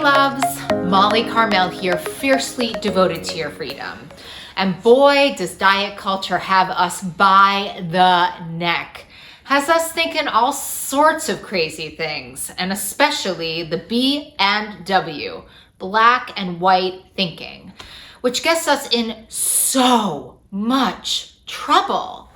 loves, Molly Carmel here, fiercely devoted to your freedom. And boy, does diet culture have us by the neck. Has us thinking all sorts of crazy things, and especially the B and W, black and white thinking, which gets us in so much trouble.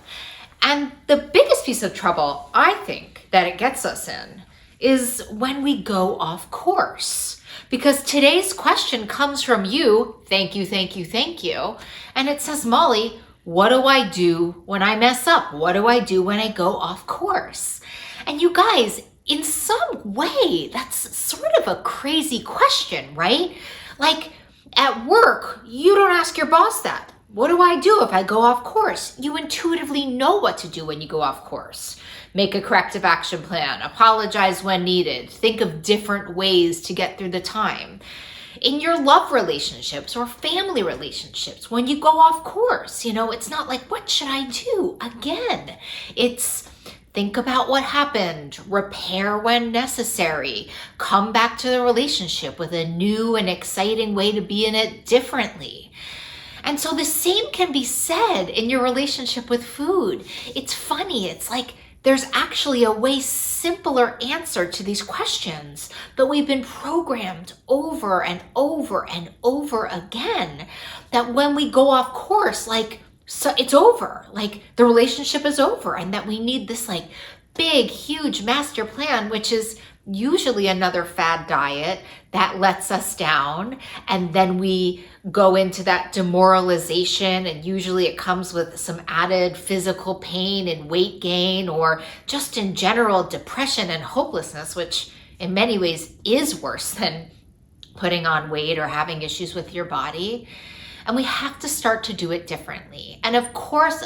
And the biggest piece of trouble, I think, that it gets us in is when we go off course. Because today's question comes from you, thank you, thank you, thank you. And it says, Molly, what do I do when I mess up? What do I do when I go off course? And you guys, in some way, that's sort of a crazy question, right? Like at work, you don't ask your boss that. What do I do if I go off course? You intuitively know what to do when you go off course. Make a corrective action plan, apologize when needed, think of different ways to get through the time. In your love relationships or family relationships, when you go off course, it's not like, what should I do? Again, it's think about what happened, repair when necessary, come back to the relationship with a new and exciting way to be in it differently. And so the same can be said in your relationship with food. It's funny, it's like there's actually a way simpler answer to these questions, but we've been programmed over and over and over again that when we go off course, so it's over, like the relationship is over, and that we need this like big, huge master plan, which is usually another fad diet that lets us down. And then we go into that demoralization, and usually it comes with some added physical pain and weight gain, or just in general depression and hopelessness, which in many ways is worse than putting on weight or having issues with your body. And we have to start to do it differently. And of course,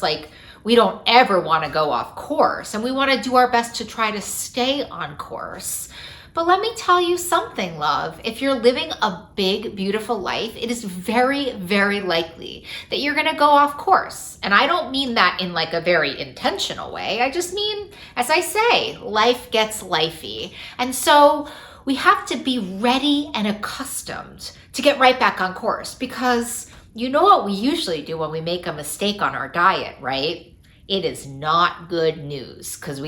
like we don't ever want to go off course, and we want to do our best to try to stay on course. But let me tell you something, love. If you're living a big, beautiful life, it is very, very likely that you're going to go off course. And I don't mean that in like a very intentional way. I just mean, as I say, life gets lifey. And so we have to be ready and accustomed to get right back on course, because you know what we usually do when we make a mistake on our diet, right? It is not good news, because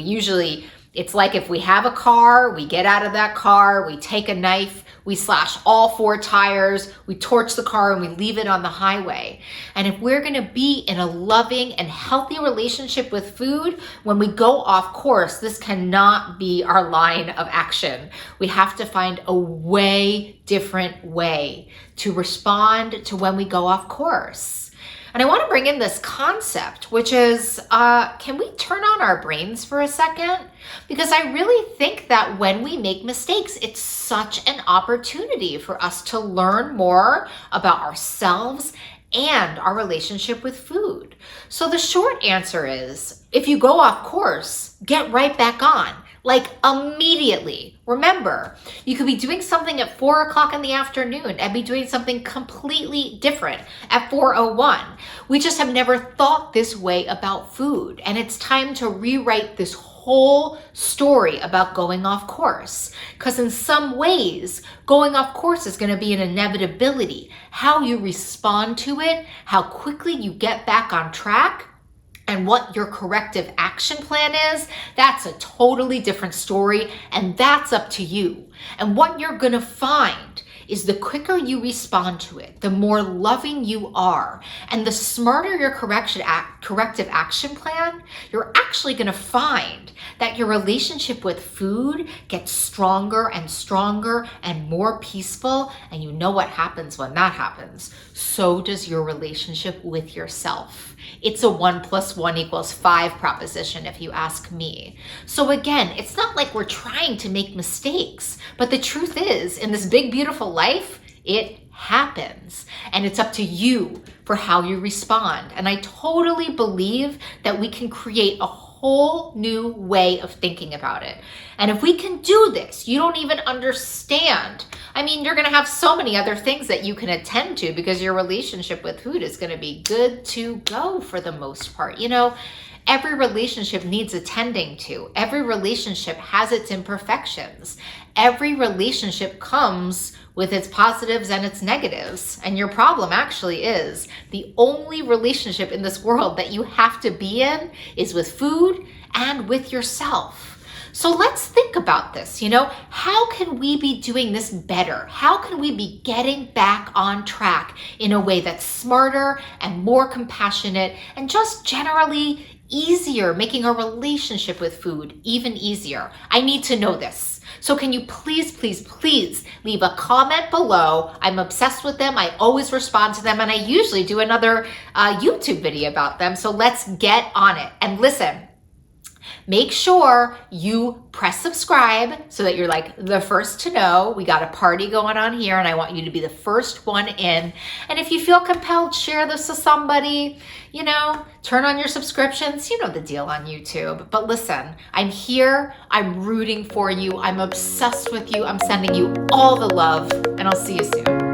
it's like if we have a car, we get out of that car, we take a knife, we slash all 4 tires, we torch the car, and we leave it on the highway. And if we're gonna be in a loving and healthy relationship with food, when we go off course, this cannot be our line of action. We have to find a way different way to respond to when we go off course. And I want to bring in this concept, which is, can we turn on our brains for a second? Because I really think that when we make mistakes, it's such an opportunity for us to learn more about ourselves and our relationship with food. So the short answer is, if you go off course, get right back on. Like immediately. Remember, you could be doing something at 4 o'clock in the afternoon and be doing something completely different at 4:01. We just have never thought this way about food. And it's time to rewrite this whole story about going off course. Because in some ways, going off course is going to be an inevitability. How you respond to it, how quickly you get back on track, and what your corrective action plan is, that's a totally different story, and that's up to you. And what you're gonna find is the quicker you respond to it, the more loving you are, and the smarter your corrective action plan, you're actually gonna find that your relationship with food gets stronger and stronger and more peaceful. And you know what happens when that happens? So does your relationship with yourself. It's a 1 + 1 = 5 proposition, if you ask me. So again, it's not like we're trying to make mistakes, but the truth is, in this big, beautiful life, it happens. And it's up to you for how you respond. And I totally believe that we can create a whole new way of thinking about it. And if we can do this, you don't even understand. I mean, you're going to have so many other things that you can attend to, because your relationship with food is going to be good to go for the most part. Every relationship needs attending to. Every relationship has its imperfections. Every relationship comes with its positives and its negatives. And your problem actually is the only relationship in this world that you have to be in is with food and with yourself. So let's think about this. How can we be doing this better? How can we be getting back on track in a way that's smarter and more compassionate and just generally easier, making our relationship with food even easier? I need to know this. So can you please, please, please leave a comment below? I'm obsessed with them. I always respond to them, and I usually do another YouTube video about them. So let's get on it. And listen, make sure you press subscribe so that you're like the first to know. We got a party going on here, and I want you to be the first one in. And if you feel compelled, share this with somebody. Turn on your subscriptions. You know the deal on YouTube. But listen, I'm here. I'm rooting for you. I'm obsessed with you. I'm sending you all the love, and I'll see you soon.